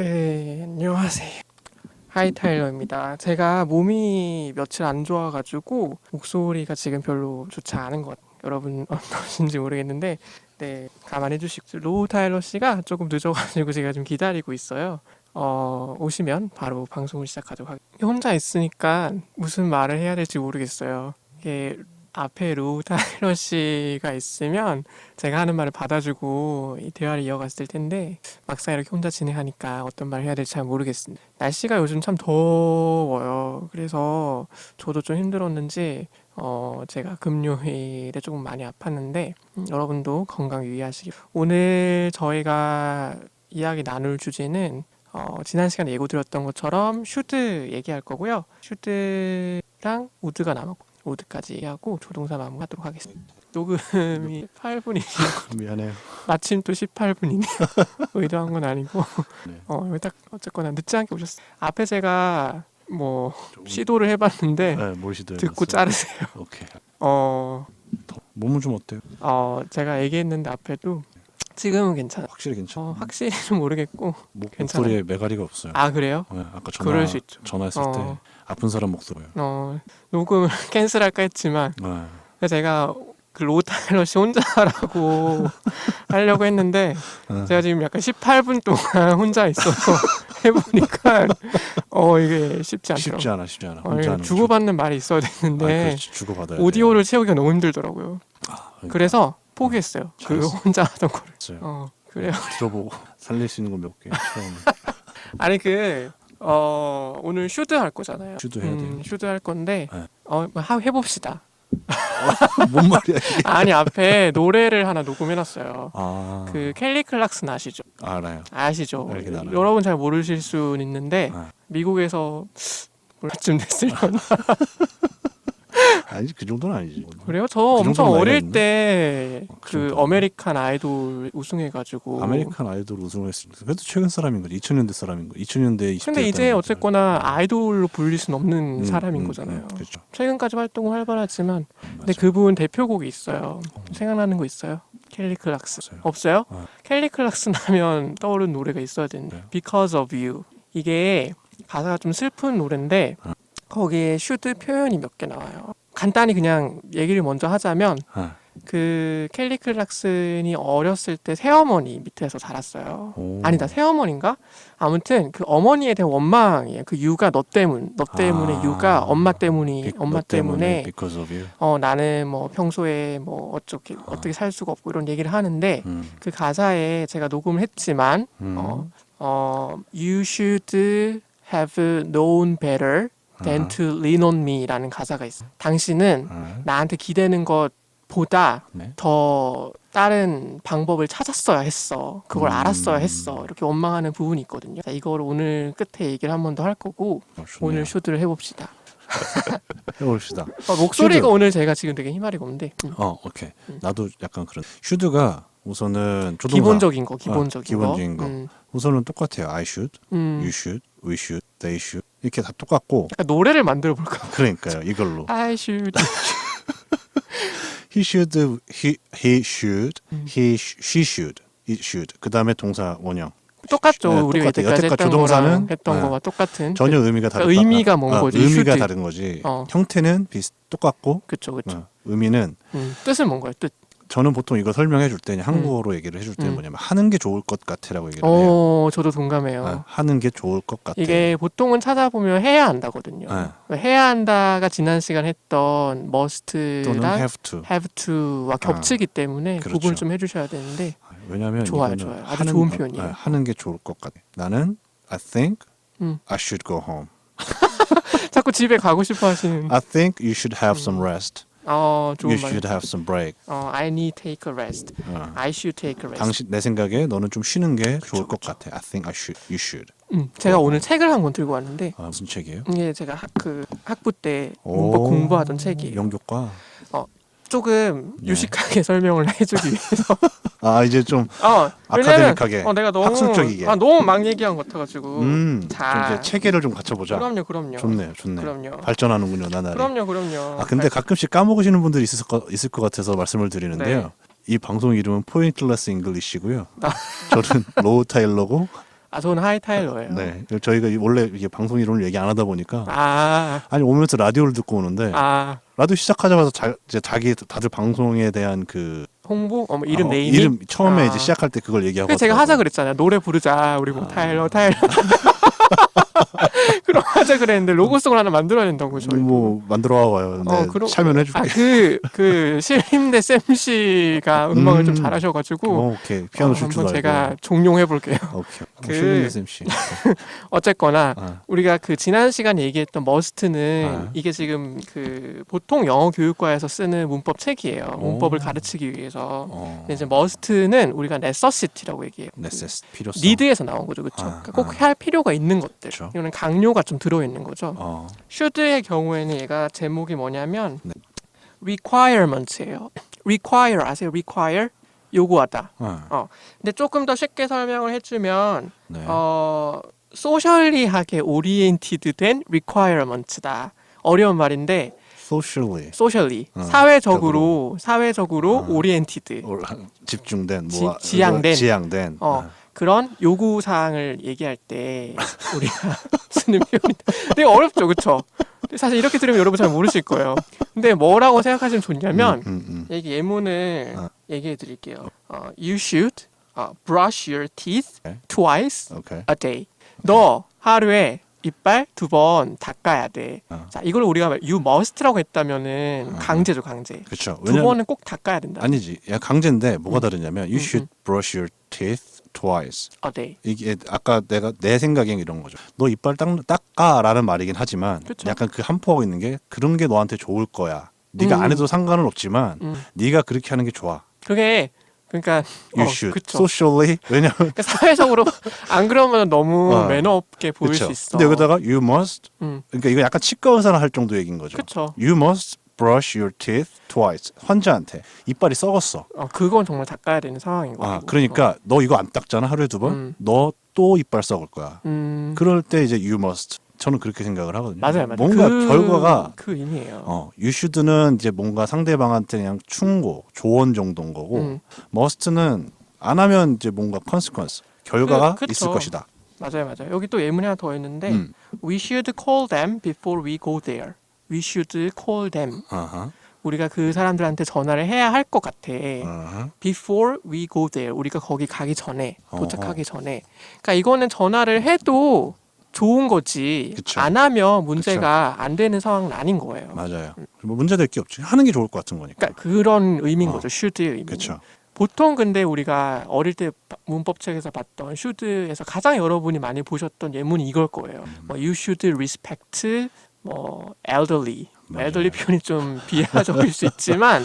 네, 안녕하세요. 하이타일러입니다. 제가 몸이 며칠 안 좋아가지고 목소리가 지금 별로 좋지 않은 것 같아요. 여러분 어떠신지 모르겠는데 네, 감안해 주시고 로우 타일러 씨가 조금 늦어가지고 제가 좀 기다리고 있어요. 오시면 바로 방송을 시작하도록 하겠습니다. 혼자 있으니까 무슨 말을 해야 될지 모르겠어요. 이게 앞에 로우 타일러 씨가 있으면 제가 하는 말을 받아주고 이 대화를 이어갔을 텐데 막상 이렇게 혼자 진행하니까 어떤 말을 해야 될지 잘 모르겠습니다. 날씨가 요즘 참 더워요. 그래서 저도 좀 힘들었는지 제가 금요일에 조금 많이 아팠는데 여러분도 건강 유의하시기. 오늘 저희가 이야기 나눌 주제는 지난 시간에 예고드렸던 것처럼 슈드 얘기할 거고요. 슈드랑 우드가 남았고 우드까지 얘기하고 조동사 마무리하도록 하겠습니다. 녹음이 8분이고 미안해요. 마침 또 18분이네요. 의도한 건 아니고 네. 여기 딱 어쨌거나 늦지 않게 오셨어요. 앞에 제가 뭐 조금- 시도를 해봤는데 네, 뭘 시도해? 듣고 자르세요. 오케이. 어, 몸은 좀 어때요? 제가 얘기했는데 앞에도 지금은 괜찮아. 확실히 괜찮아. 확실히는 모르겠고 괜찮아요. 목소리에 매가리가 없어요. 아 그래요? 네, 아까 그럴 수 있죠. 전화했을 때 어. 아픈 사람 목소리예요. 녹음을 캔슬할까 했지만 네. 그래서 제가 그 로우 타일러 씨 혼자 하라고 하려고 했는데 네. 제가 지금 약간 18분 동안 혼자 있어서 해보니까 이게 쉽지 않더라고요. 쉽지 않아. 이게 혼자 하는 거 주고받는 말이 있어야 좀- 되는데 그렇지, 주고받아야 오디오를 채우기가 너무 힘들더라고요. 그러니까. 그래서 포기했어요. 그 잘했어. 혼자 하던 거를. 잘했어요. 그래요. 들어보고 살릴 수 있는 거 몇 개. 처음. 아니 오늘 슈드 할 거잖아요. 슈드 해야 돼요. 슈드 할 건데 네. 해봅시다. 뭔 말이야 이게? 아니 앞에 노래를 하나 녹음해놨어요. 그 켈리 클락슨 아시죠? 알아요. 아시죠? 알긴 알아요. 여러분 잘 모르실 수는 있는데 네. 미국에서 얼마쯤 됐으려나? 아니지 그 정도는 아니지. 그래요? 저 그 엄청 정도는 어릴 나이가 때 그 그 정도. 아메리칸 아이돌 우승해가지고 아메리칸 아이돌 우승을 했으니까 그래도 최근 사람인 거지. 2000년대 사람인 거. 2000년대 20대. 근데 이제 어쨌거나 아이돌로 불릴 순 없는 사람인 거잖아요. 그렇죠. 최근까지 활동은 활발하지만 근데 맞아. 그분 대표곡이 있어요. 생각나는 거 있어요? 켈리 클락슨. 없어요? 켈리 클락슨 하면 떠오르는 노래가 있어야 되는데 네. Because of You. 이게 가사가 좀 슬픈 노래인데 거기에 슈드 표현이 몇 개 나와요. 간단히 그냥 얘기를 먼저 하자면 아. 그 켈리 클락슨이 어렸을 때 새어머니 밑에서 자랐어요. 오. 아니다, 새어머니인가? 아무튼 그 어머니에 대한 원망이에요. 그 유가 너 때문에 유가 엄마 때문에 Because of you. 나는 뭐 평소에 뭐 어떻게 살 수가 없고 이런 얘기를 하는데 그 가사에 제가 녹음을 했지만 You should have known better than to lean on me라는 가사가 있어요. 당신은 나한테 기대는 것보다 네. 더 다른 방법을 찾았어야 했어. 그걸 알았어야 했어. 이렇게 원망하는 부분이 있거든요. 자, 이걸 오늘 끝에 얘기를 한 번 더 할 거고 오늘 슈드를 해봅시다. 해봅시다. 목소리가 슈드. 오늘 제가 지금 되게 희마리가 없는데 오케이. 나도 약간 그런. 슈드가 우선은 조동사. 기본적인 거. 기본적인 거. 우선은 똑같아요. I should, you should, we should, they should 이렇게 다 똑같고. 약간 노래를 만들어 볼까? 그러니까요. 이걸로. I should. He should, he should, she should, it should. 그 다음에 동사 원형. 똑같죠. 네, 우리가 똑같아요. 이때까지 여태까지 했던 조동사는 했던 거와 똑같은. 전혀 의미가 다르다. 의미가 뭔 거지? 의미가 should. 다른 거지. 어. 형태는 똑같고. 그쵸. 의미는 뜻은 뭔가요? 뜻. 저는 보통 이거 설명해 줄 때는 한국어로 얘기를 해줄 때는 뭐냐면 하는 게 좋을 것 같아라고 얘기를 해요. 저도 동감해요. 하는 게 좋을 것 같아. 이게 보통은 찾아보면 해야 한다거든요. 해야 한다가 지난 시간 했던 또는 must랑 have to. 와 겹치기 때문에 그렇죠. 구분을 좀 해주셔야 되는데 왜냐하면 좋아요. 아주 좋은 표현이에요. 하는 게 좋을 것 같아. 나는 I think 음. I should go home. 자꾸 집에 가고 싶어 하시는. I think you should have some rest. 좋은 You 말. should have some break. I need take a rest. I should take a rest. 내 생각에 너는 좀 쉬는 게 좋을 것 같아. I think you should. 제가 오늘 책을 한 권 들고 왔는데 무슨 책이에요? 이게 제가 학부 때 오, 공부하던 책이에요. 영교과. 조금 유식하게 설명을 해주기 위해서. 이제 좀 왜냐면 아카데믹하게 내가 너무 학술적이게. 너무 막 얘기한 것 같아가지고. 좀 자, 이제 체계를 좀 갖춰보자. 그럼요. 좋네. 그럼요. 발전하는군요, 나날이. 그럼요. 근데 가끔씩 까먹으시는 분들이 있을 것 같아서 말씀을 드리는데요. 네. 이 방송 이름은 포인트레스 잉글리시고요. 저는 로우 타일러고 아, 저는 하이타일러예요. 네, 저희가 원래 이게 방송 이름을 얘기 안 하다 보니까 아, 아니 오면서 라디오를 듣고 오는데 아, 라디오 시작하자마자 이제 자기 다들 방송에 대한 그 홍보? 뭐 이름 네이밍? 이름 처음에 아. 이제 시작할 때 그걸 얘기하고 그래서 제가 하자 그랬잖아요. 노래 부르자. 우리 뭐 타일러. 그럼 하자 그랬는데 로고송을 하나 만들어야 된다고 저희. 뭐 만들어 와요. 네, 참여해줄게. 아, 그 신임대 쌤 씨가 음악을 좀 잘하셔가지고 오케이 피아노 줄 줄 한번 알고. 제가 종용해 볼게요. 오케이. 그- 신민재 쌤 씨. 어쨌거나 아, 우리가 그 지난 시간에 얘기했던 머스트는 아. 이게 지금 그 보통 영어 교육과에서 쓰는 문법 책이에요. 문법을 가르치기 위해서. 근데 이제 머스트는 우리가 necessity라고 얘기해요. 네세스 필요성. 니드에서 나온 거죠, 그렇죠? 아, 꼭 할 필요가 있는 것들. 그쵸. 이거는 강요가 좀 들어 있는 거죠. 어, should의 경우에는 얘가 제목이 뭐냐면 네. requirements예요. require 아세요? require 요구하다. 아, 근데 조금 더 쉽게 설명을 해주면 네. 소셜리하게 오리엔티드된 requirements다. 어려운 말인데 socially socially 사회적으로. 사회적으로 오리엔티드 집중된 지향된. 아, 그런 요구 사항을 얘기할 때 우리가 쓰는 표현이 되게 어렵죠, 그렇죠? 사실 이렇게 들으면 여러분 잘 모르실 거예요. 근데 뭐라고 생각하시면 좋냐면 여기 예문을 얘기해 드릴게요. You should brush your teeth 네. twice 오케이. a day. 너 하루에 이빨 2번 닦아야 돼. 자, 이걸 우리가 you must라고 했다면은 강제죠, 강제. 그렇죠. 2번은 꼭 닦아야 된다. 아니지. 야, 강제인데 뭐가 다르냐면 you should brush your teeth twice. a day. 이게 아까 내 생각엔 이런 거죠. 너 이빨 닦아라는 말이긴 하지만 그쵸. 약간 그 함포하고 있는 게 그런 게 너한테 좋을 거야. 네가 안 해도 상관은 없지만 네가 그렇게 하는 게 좋아. 그게 그러니까 You should. 그쵸. Socially. 왜냐면 그러니까 사회적으로 안 그러면 너무 매너 없게 보일 그쵸. 수 있어. 근데 여기다가 you must. 그러니까 이거 약간 치과 의사나 할 정도 얘기인 거죠. 그쵸. You must brush your teeth twice. 환자한테 이빨이 썩었어. 그건 정말 닦아야 되는 상황인 거고. 그러니까 너 이거 안 닦잖아 하루에 2번. 너 또 이빨 썩을 거야. 그럴 때 이제 you must. 저는 그렇게 생각을 하거든요. 맞아요. 뭔가 결과가 그 의미예요. you should는 이제 뭔가 상대방한테 그냥 충고, 조언 정도인 거고 must는 안 하면 이제 뭔가 consequence, 결과가 그쵸. 있을 것이다. 맞아요. 여기 또 예문이 하나 더 있는데 we should call them before we go there. We should call them. 아하, 우리가 그 사람들한테 전화를 해야 할 것 같아. 아하. Before we go there. 우리가 거기 가기 전에, 어허. 도착하기 전에. 그러니까 이거는 전화를 해도 좋은 거지. 그쵸. 안 하면 문제가 안 되는 상황은 아닌 거예요. 맞아요. 뭐 문제될 게 없지. 하는 게 좋을 것 같은 거니까. 그러니까 그런 의미인 거죠. should의 의미. 그렇죠. 보통 근데 우리가 어릴 때 문법책에서 봤던 should에서 가장 여러분이 많이 보셨던 예문이 이걸 거예요. 뭐 you should respect 뭐 elderly. 맞아요. elderly 표현이 좀 비하적일 수 있지만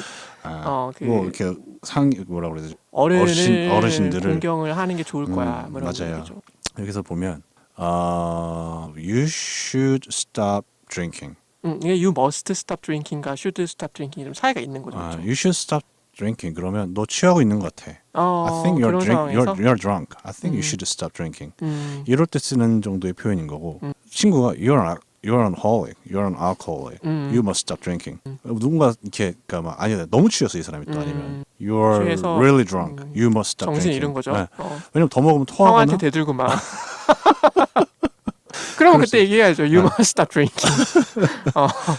뭐 이렇게 뭐라고 그래야 되지? 어르신들을 공경을 하는 게 좋을 거야. 뭐 이런 맞아요. 얘기죠. 여기서 보면 you should stop drinking. 이게 you must stop drinking과 should stop drinking이 좀 차이가 있는 거죠. 그렇죠? you should stop drinking. 그러면 너 취하고 있는 것 같아. I think 그런 상황에서 you're drunk. I think you should stop drinking. 음, 이럴 때 쓰는 정도의 표현인 거고 친구가 you're an alcoholic, you're an alcoholic, you must stop drinking. 누군가 이렇게 그러니까 막 아니다 너무 취했어 이 사람이 또 아니면 you're 취해서, really drunk, you must stop 정신 drinking. 잃은 거죠. 네. 왜냐면 더 먹으면 토하거나. 형한테 대들고 막. 그러면 그때 얘기해야죠. You must stop drinking.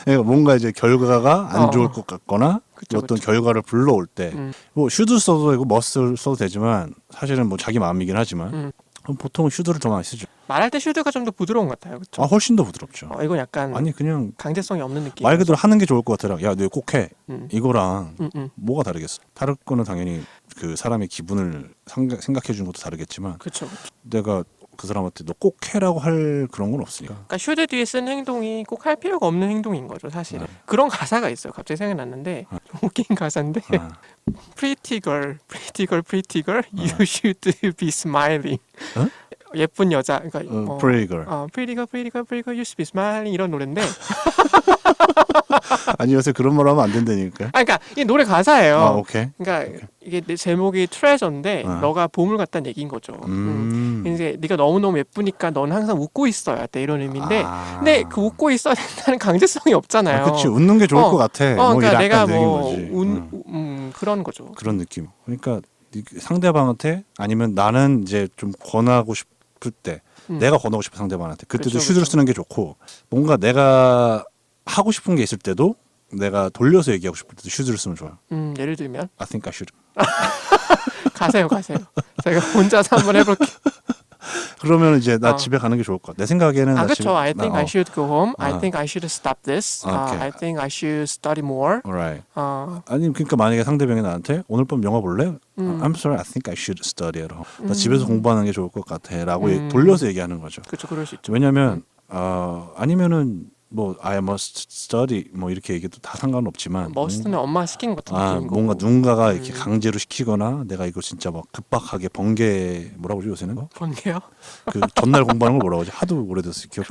그러니까 뭔가 이제 결과가 안 좋을 것 같거나 그쵸, 어떤 그쵸. 결과를 불러올 때 뭐 should 써도 되고 must 써도 되지만 사실은 뭐 자기 마음이긴 하지만 보통 should를 더 많이 쓰죠. 말할 때 should가 좀 더 부드러운 것 같아요. 그렇죠? 훨씬 더 부드럽죠. 이건 약간 아니 그냥 강제성이 없는 느낌. 말 그대로 하는 게 좋을 것 같더라. 야, 너 꼭 해. 음. 이거랑 음. 뭐가 다르겠어? 다를 거는 당연히 그 사람의 기분을 생각해 주는 것도 다르겠지만 그렇죠. 내가 그 사람한테 너 꼭 해라고 할 그런 건 없으니까. 그러니까 should 뒤에 쓴 행동이 꼭 할 필요가 없는 행동인 거죠, 사실은. 그런 가사가 있어요. 갑자기 생각났는데 좀 웃긴 가사인데 Pretty girl, pretty girl, pretty girl, you should be smiling. 어? 예쁜 여자, 그러니까 pretty girl. pretty girl, pretty girl, pretty girl, you should be smiling 이런 노래인데, 아니 요새 그런 말 하면 안 된다니까. 그러니까 이게 노래 가사예요. 오케이. 그러니까 이게 내 제목이 트레저인데 너가 보물 같다는 얘기인 거죠. 이제 네가 너무너무 예쁘니까 넌 항상 웃고 있어야 돼 이런 의미인데, 근데 그 웃고 있어야 된다는 강제성이 없잖아요. 그렇지. 웃는 게 좋을 것 같아. 뭐 그러니까 이래 내가 약간 뭐 얘기인 거지. 그런 거죠. 그런 느낌. 그러니까 상대방한테 아니면 나는 이제 좀 권하고 싶을 때 내가 권하고 싶은 상대방한테 그때도 그쵸, should를 그쵸. 쓰는 게 좋고 뭔가 내가 하고 싶은 게 있을 때도 내가 돌려서 얘기하고 싶을 때도 should를 쓰면 좋아요. 예를 들면 I think I should. 가세요. 제가 혼자서 한번 해볼게요. 그러면 이제 나 어. 집에 가는 게 좋을 것 같아. 내 생각에는 나 그렇죠. 집에 I think I should go home. I 어. think I should stop this. 오케이. I think I should study more. Alright. 어, 아니 그러니까 만약에 상대방이 나한테 오늘 밤 영화 볼래? I'm sorry, I think I should study at home. 나 집에서 공부하는 게 좋을 것 같아라고 돌려서 얘기하는 거죠. 그렇죠. 그럴 수 있죠. 왜냐하면 아니면은 뭐 I must study 뭐 이렇게 얘기해도 다 상관없지만 머스트는 엄마가 시킨 것 같은 느낌인 거고. 뭔가 누군가가 이렇게 강제로 시키거나 내가 이거 진짜 막 급박하게 번개 뭐라고 그러지 요새는 거? 번개요? 그 전날 공부하는 걸 뭐라고 하지? 하도 오래돼서 기억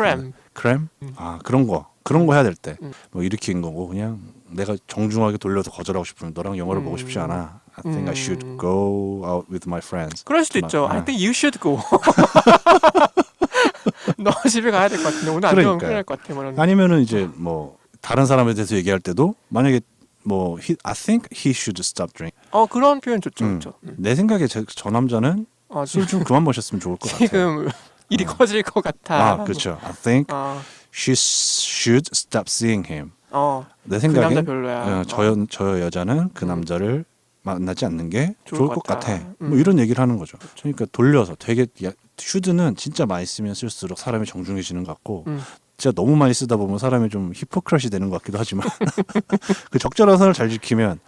크램? 아 그런 거 해야 될 때 뭐 일으킨 거고 그냥 내가 정중하게 돌려서 거절하고 싶으면 너랑 영화를 보고 싶지 않아. I think I should go out with my friends. 그럴 수도 있죠. I think you should go. 너 집에 가야 될 것 같은데 오늘 안 되면 그러니까요. 큰일 날 것 같아. 뭐 이런. 아니면은 이제 뭐 다른 사람에 대해서 얘기할 때도 만약에 뭐 I think he should stop drinking. 그런 표현 좋죠. 그렇죠. 내 생각에 저 남자는 술 좀 그만 마셨으면 좋을 것 같아요. 지금 일이 커질 것 같아. 그렇죠. I think she should stop seeing him. 내 그 남자 생각엔 별로야. 저 여자는 그 남자를 만나지 않는 게 좋을 것 같아. 뭐 음. 이런 얘기를 하는 거죠. 그러니까 돌려서 되게 should는 진짜 많이 쓰면 쓸수록 사람이 정중해지는 것 같고 진짜 너무 많이 쓰다 보면 사람이 좀 히포크라시 되는 것 같기도 하지만 그 적절한 선을 잘 지키면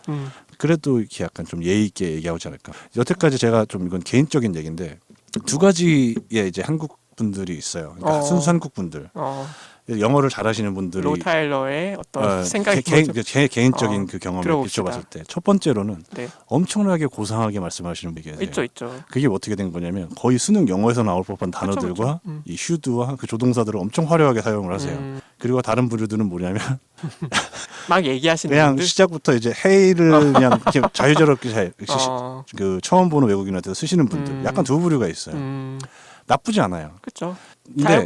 그래도 이렇게 약간 좀 예의 있게 얘기하지 않을까. 여태까지 제가 좀 이건 개인적인 얘기인데 두 가지의 이제 한국 분들이 있어요. 그러니까 순수 한국 분들. 영어를 잘하시는 분들이 로 타일러의 어떤 생각이 제 개인적인 그 경험을 들어봅시다. 비춰봤을 때 첫 번째로는 네. 엄청나게 고상하게 말씀하시는 분이 계세요. 있죠. 그게 어떻게 된 거냐면 거의 수능 영어에서 나올 법한 단어들과 그쵸. 이 should와 그 조동사들을 엄청 화려하게 사용을 하세요. 그리고 다른 부류들은 뭐냐면 막 얘기하시는 그냥 분들. 시작부터 이제 헤이를 그냥 이렇게 자유자롭게 그 처음 보는 외국인한테 쓰시는 분들 약간 두 부류가 있어요. 나쁘지 않아요. 그렇죠. 근데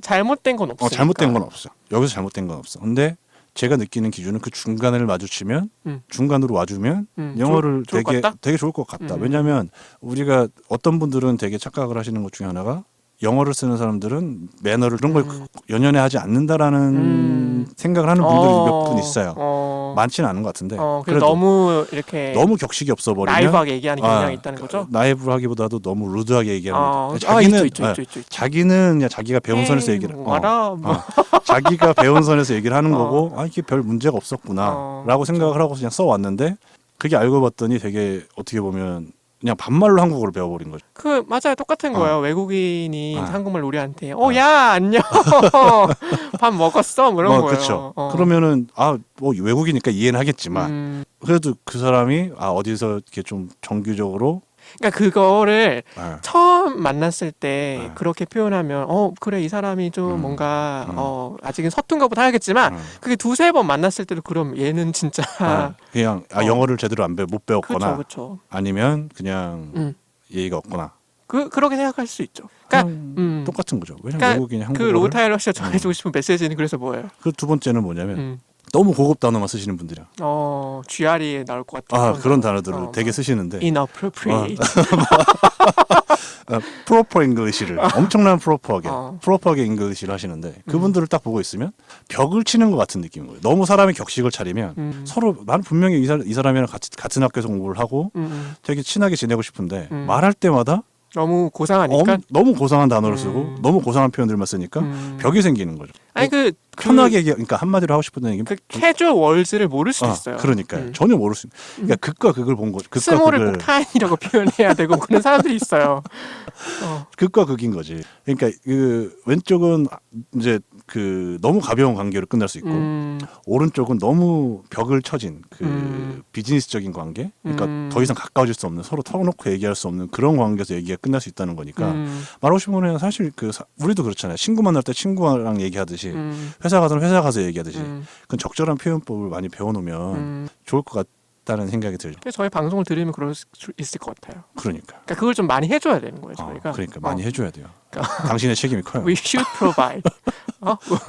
잘못된 건 없으니까. 잘못된 건 없어. 여기서 잘못된 건 없어. 근데 제가 느끼는 기준은 그 중간을 마주치면 중간으로 와주면 영어를 좋을 것 같다? 되게 좋을 것 같다. 왜냐하면 우리가 어떤 분들은 되게 착각을 하시는 것 중에 하나가 영어를 쓰는 사람들은 매너를 그런 걸 연연해 하지 않는다라는 생각을 하는 분들이 몇 분 있어요. 많지는 않은 것 같은데. 그래도 너무 이렇게 너무 격식이 없어 버리면 나이브하게 얘기하는 경향이 있다는 거죠. 나이브하기보다도 너무 루드하게 얘기하는 거죠. 있죠. 자기는 그냥 자기가 배운 선에서 얘기를 알아. 자기가 배운 선에서 얘기를 하는 거고 이게 별 문제가 없었구나라고 생각을 하고 그냥 써왔는데 그게 알고 봤더니 되게 어떻게 보면 그냥 반말로 한국어를 배워버린 거죠. 맞아요. 똑같은 거예요. 외국인이 한국말 우리한테 야 안녕 밥 먹었어? 뭐 이런 거예요. 그렇죠. 그러면은 뭐 외국이니까 이해는 하겠지만 그래도 그 사람이 어디서 이렇게 좀 정규적으로 그러니까 그거를 처음 만났을 때 그렇게 표현하면 그래 이 사람이 좀 뭔가 아직은 서툰가 보다 하겠지만 그게 두세 번 만났을 때도 그럼 얘는 진짜 그냥 영어를 제대로 못 배웠거나 그렇죠. 아니면 그냥 예의가 없거나 그렇게 생각할 수 있죠. 그러니까 똑같은 거죠. 왜냐면 그러니까 외국인이 한국어를 그 로타일러 씨가 전해주고 싶은 메시지는 그래서 뭐예요? 그 두 번째는 뭐냐면 너무 고급 단어만 쓰시는 분들이야. GR이 나올 것 같은 그런 단어들을 되게 쓰시는데 inappropriate. 프로퍼 잉글리시를 엄청난 프로퍼하게 잉글리시를 하시는데 그분들을 딱 보고 있으면 벽을 치는 것 같은 느낌인 거예요. 너무 사람의 격식을 차리면 서로 나는 분명히 이 사람이랑 같은 학교에서 공부를 하고 되게 친하게 지내고 싶은데 말할 때마다 너무 고상하니까 너무 고상한 단어를 쓰고 너무 고상한 표현들만 쓰니까 벽이 생기는 거죠. 아니 편하게 그러니까 한마디로 하고 싶은 얘기 캐주얼 월즈를 모를 수도 있어요. 그러니까요. 전혀 모를 수. 그러니까 극과 극을 본 거죠. 스몰을 꼭 타인이라고 표현해야 되고 그런 사람들이 있어요. 극과 극인 거지. 그러니까 그 왼쪽은 이제 그 너무 가벼운 관계로 끝날 수 있고 오른쪽은 너무 벽을 쳐진 그 비즈니스적인 관계. 그러니까 더 이상 가까워질 수 없는 서로 털어놓고 얘기할 수 없는 그런 관계에서 얘기가 끝날 수 있다는 거니까 말하고 싶은 거는 사실 우리도 그렇잖아요. 친구 만날 때 친구랑 얘기하듯이 회사 가서는 회사 가서 얘기하듯이 그건 적절한 표현법을 많이 배워놓으면 좋을 것 같다는 생각이 들죠. 그래서 저희 방송을 들으면 그럴 수 있을 것 같아요. 그러니까 그걸 좀 많이 해줘야 되는 거예요. 저희가. 그러니까 많이 해줘야 돼요. 당신의 책임이 커요. We should provide.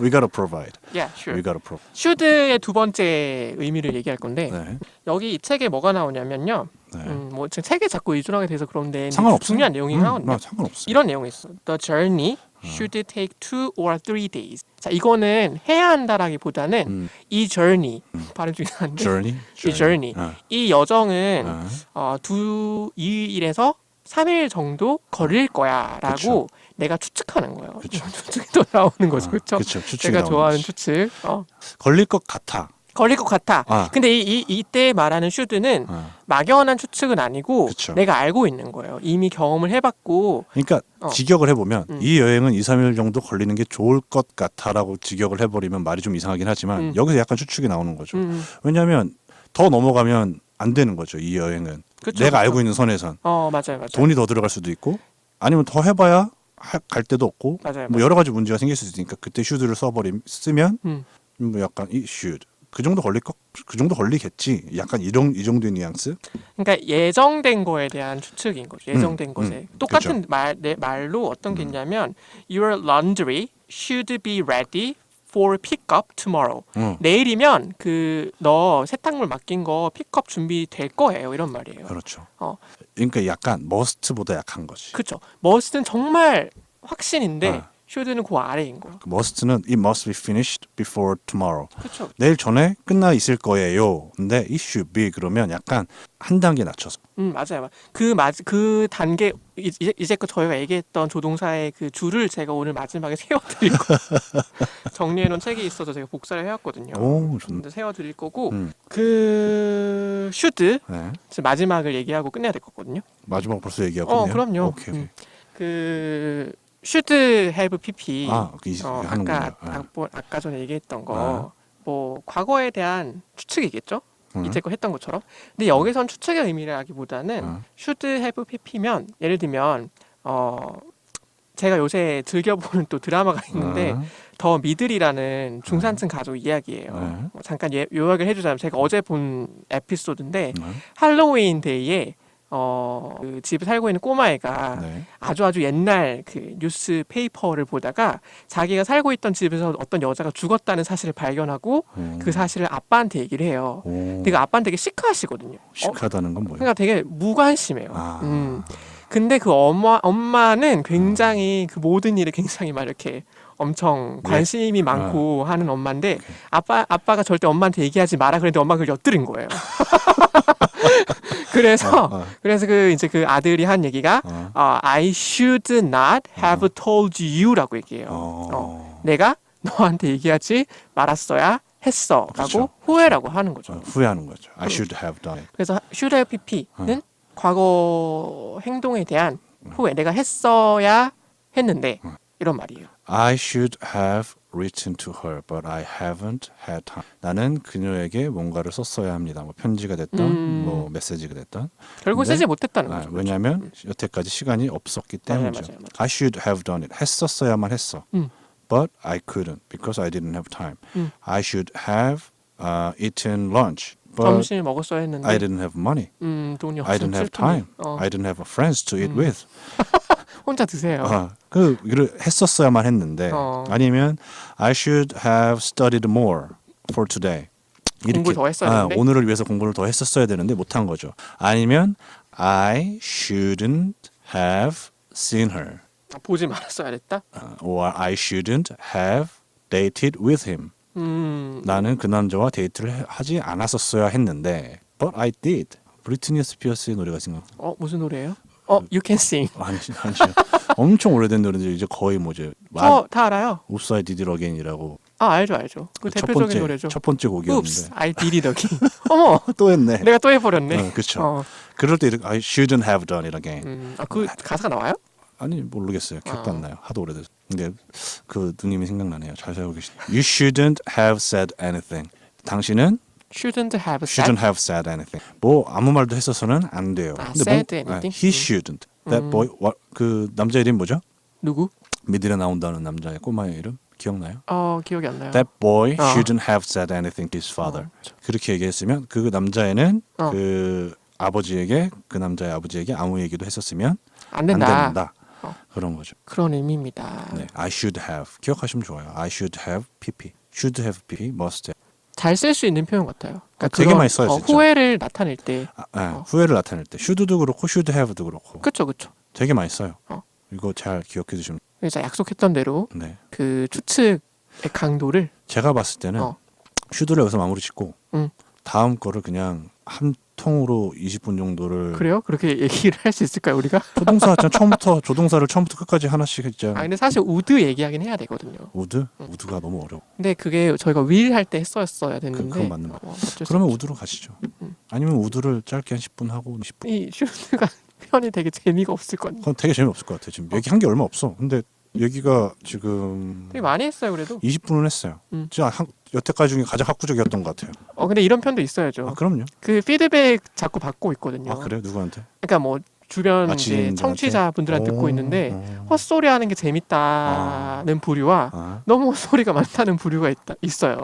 We gotta provide. Yeah, sure. We gotta provide. should의 두 번째 의미를 얘기할 건데 네. 여기 이 책에 뭐가 나오냐면요. 네. 뭐 지금 책에 자꾸 의존하게 돼서 그런데 상관없어요. 중요한 내용이 하거든요. 상관없어요. 이런 내용이 있어. The journey should take 2 or 3 days. 자, 이거는 해야 한다라기보다는 이 journey 발음 좀 이상한데 Journey. 이 journey 어. 이 여정은 어. 2일에서 3일 정도 걸릴 거야라고 그쵸. 내가 추측하는 거예요. 그쵸. 추측이 또 나오는 거죠, 그렇죠? 그렇죠. 추측이 제가 나오는 좋아하는 거지. 추측. 걸릴 것 같아. 걸릴 것 같아. 아. 근데 이때 말하는 should는 막연한 추측은 아니고 그쵸. 내가 알고 있는 거예요. 이미 경험을 해봤고. 그러니까 직역을 해보면 이 여행은 2, 3일 정도 걸리는 게 좋을 것 같아라고 직역을 해버리면 말이 좀 이상하긴 하지만 여기서 약간 추측이 나오는 거죠. 왜냐하면 더 넘어가면 안 되는 거죠. 이 여행은. 그쵸, 내가 그쵸. 알고 있는 선에선. 맞아요. 돈이 더 들어갈 수도 있고 아니면 더 해봐야 갈 데도 없고 맞아요. 뭐 여러 가지 문제가 생길 수 있으니까 그때 should를 쓰면 음. 뭐 약간 이 should 그 정도 걸리겠지. 약간 이 정도의 뉘앙스. 그러니까 예정된 거에 대한 추측인 거죠. 예정된 것에. 똑같은 그쵸. 말로 어떤 게 있냐면 Your laundry should be ready for pickup tomorrow. 내일이면 그 너 세탁물 맡긴 거 픽업 준비될 거예요. 이런 말이에요. 그렇죠. 어. 그러니까 약간 must보다 약한 거지. 그렇죠. must는 정말 확신인데 어. should는 그 아래인 거예요. 그 must는 it must be finished before tomorrow. 그렇죠. 내일 전에 끝나 있을 거예요. 근데 it should be 그러면 약간 한 단계 낮춰서. 맞아요. 그 단계 이제껏 저희가 얘기했던 조동사의 그 줄을 제가 오늘 마지막에 세워드릴 거 정리해놓은 책이 있어서 제가 복사를 해왔거든요. 오, 좋네. 근데 세워드릴 거고 음. 그 should 네. 지금 마지막을 얘기하고 끝내야 될 거거든요. 마지막 벌써 얘기하고 있네요. 그럼요. 오케이. 그 should have pp 하는군요. 아까 전에 얘기했던 거 뭐 과거에 대한 추측이겠죠. 이제껏 했던 것처럼. 근데 여기선 추측의 의미라기보다는 should have pp면 예를 들면 제가 요새 즐겨보는 또 드라마가 있는데 더 미들이라는 중산층 가족 이야기예요. 뭐 잠깐 요약을 해주자면 제가 어제 본 에피소드인데 할로윈 데이에 그 집에 살고 있는 꼬마애가 네. 아주 옛날 그 뉴스 페이퍼를 보다가 자기가 살고 있던 집에서 어떤 여자가 죽었다는 사실을 발견하고 그 사실을 아빠한테 얘기를 해요. 근데 그 아빠는 되게 시크하시거든요. 시크하다는 건 뭐예요? 그러니까 되게 무관심해요. 근데 그 엄마는 굉장히 그 모든 일에 굉장히 막 이렇게 엄청 관심이 많고 하는 엄마인데 아빠가 절대 엄마한테 얘기하지 마라 그랬는데 엄마가 그걸 엿들은 거예요. 그래서 이제 그 아들이 한 얘기가 I should not have told you라고 얘기해요. 내가 너한테 얘기하지 말았어야 했어라고 그쵸. 후회라고 하는 거죠. 후회하는 거죠. I should have done it. 그래서 should have pp는 과거 행동에 대한 후회. 내가 했어야 했는데 이런 말이에요. I should have written to her, but I haven't had time. 나는 그녀에게 뭔가를 썼어야 합니다. 뭐 편지가 됐던, 뭐 메시지가 됐던. 결국 근데, 쓰지 못했다는 거죠. 왜냐하면 여태까지 시간이 없었기 때문이죠. 맞아요. I should have done it. 했었어야만 했어. But I couldn't because I didn't have time. I should have eaten lunch. But 점심을 먹었어야 했는데 I didn't have money. 돈이 없어 I didn't have time. I didn't have friends to eat with. 혼자 드세요. 이를 했었어야만 했는데 아니면 I should have studied more for today. 공부 더 했어야 되는데 오늘을 위해서 공부를 더 했었어야 되는데 못한 거죠. 아니면 I shouldn't have seen her. 보지 말았어야 됐다. Or I shouldn't have dated with him. 나는 그 남자와 데이트를 하지 않았었어야 했는데 But I did. 브리트니 스피어스의 노래가 생각. 무슨 노래예요? You Can Sing. 아니죠. 엄청 오래된 노래인데 이제 거의 뭐죠. 다 알아요. Oops, I did it again이라고. 알죠. 그 대표적인 노래죠. 첫 번째 곡이었는데. Oops, I did it again. 어머, 또 했네. 내가 또 해버렸네. 그렇죠. 그럴 때 I shouldn't have done it again. 그 가사가 나와요? 아니 모르겠어요. 기억도 안 나요. 하도 오래돼서. 근데 그 누님이 생각나네요. 잘 살고 계시네. You shouldn't have said anything. 당신은 shouldn't have said anything. 뭐 아무 말도 했어서는 안 돼요. said anything? He shouldn't. That boy. 그 남자 이름 뭐죠? 누구? 미들에 나온다는 남자의 꼬마의 이름 기억나요? 기억이 안 나요. That boy shouldn't have said anything to his father. 그렇게 얘기했으면 그 남자애는 그 남자의 아버지에게 아무 얘기도 했었으면 안 된다. 그런 거죠. 그런 의미입니다. 네, I should have 기억하시면 좋아요. I should have pp, should have pp, must have. 잘 쓸 수 있는 표현 같아요. 그러니까 되게 그런, 많이 써요, 진짜. 후회를 나타낼 때. 후회를 나타낼 때 should도 그렇고 should have도 그렇고 그쵸. 되게 많이 써요. 어. 이거 잘 기억해 두시면. 그래서 약속했던 대로 네, 그 추측의 강도를 제가 봤을 때는 어. should를 여기서 마무리 짓고 응. 다음 거를 그냥 한 통으로 20분 정도를 그래요? 그렇게 얘기를 할 수 있을까요, 우리가? 조동사 처음부터 조동사를 처음부터 끝까지 하나씩 했죠. 근데 사실 우드 얘기하긴 해야 되거든요. 우드? 응. 우드가 너무 어려워. 근데 그게 저희가 윌 할 때 했었어야 됐는데. 그건 맞는 말. 어쩔 수 그러면 없죠. 우드로 가시죠. 응. 아니면 우드를 짧게 한 10분 하고 10분. 이 슈트가 편이 되게 재미가 없을 것 같아요. 그건 되게 재미없을 것 같아요. 지금 얘기한 게 얼마 없어. 근데 얘기가 지금 되게 많이 했어요, 그래도. 20분은 했어요. 진짜 여태까지 중에 가장 학구적이었던 것 같아요. 근데 이런 편도 있어야죠. 아, 그럼요. 그 피드백 자꾸 받고 있거든요. 아, 그래요? 누구한테? 그러니까 뭐 주변 이제 지인들한테? 청취자분들한테 듣고 있는데 헛소리 하는 게 재밌다는 부류와 너무 헛소리가 많다는 부류가 있어요.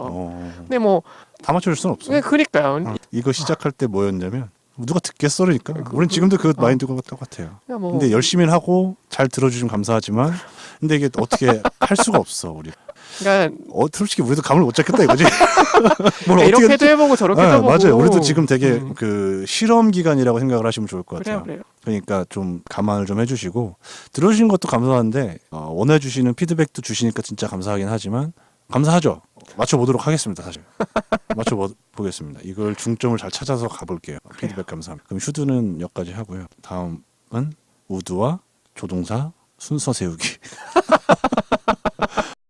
근데 뭐 다 맞춰줄 수는 없어. 그러니까요. 이거 시작할 때 뭐였냐면 누가 듣겠어 그러니까 우린 지금도 그 마인드가 똑같아요. 그냥 뭐 근데 열심히 하고 잘 들어주시면 감사하지만 근데 이게 어떻게 할 수가 없어 우리. 그러니까 솔직히 우리도 감을 못 잡겠다 이거지. 뭘 이렇게도 해보고 저렇게도 해보고. 맞아요. 우리도 지금 되게 그 실험 기간이라고 생각을 하시면 좋을 것 같아요. 그래요. 그러니까 좀 감안을 좀 해주시고 들어주신 것도 감사한데 원해주시는 피드백도 주시니까 진짜 감사하긴 하지만 감사하죠. 맞춰보도록 하겠습니다. 사실 맞춰보겠습니다. 이걸 중점을 잘 찾아서 가볼게요. 피드백 감사합니다. 그럼 슈드는 여기까지 하고요. 다음은 우드와 조동사 순서 세우기.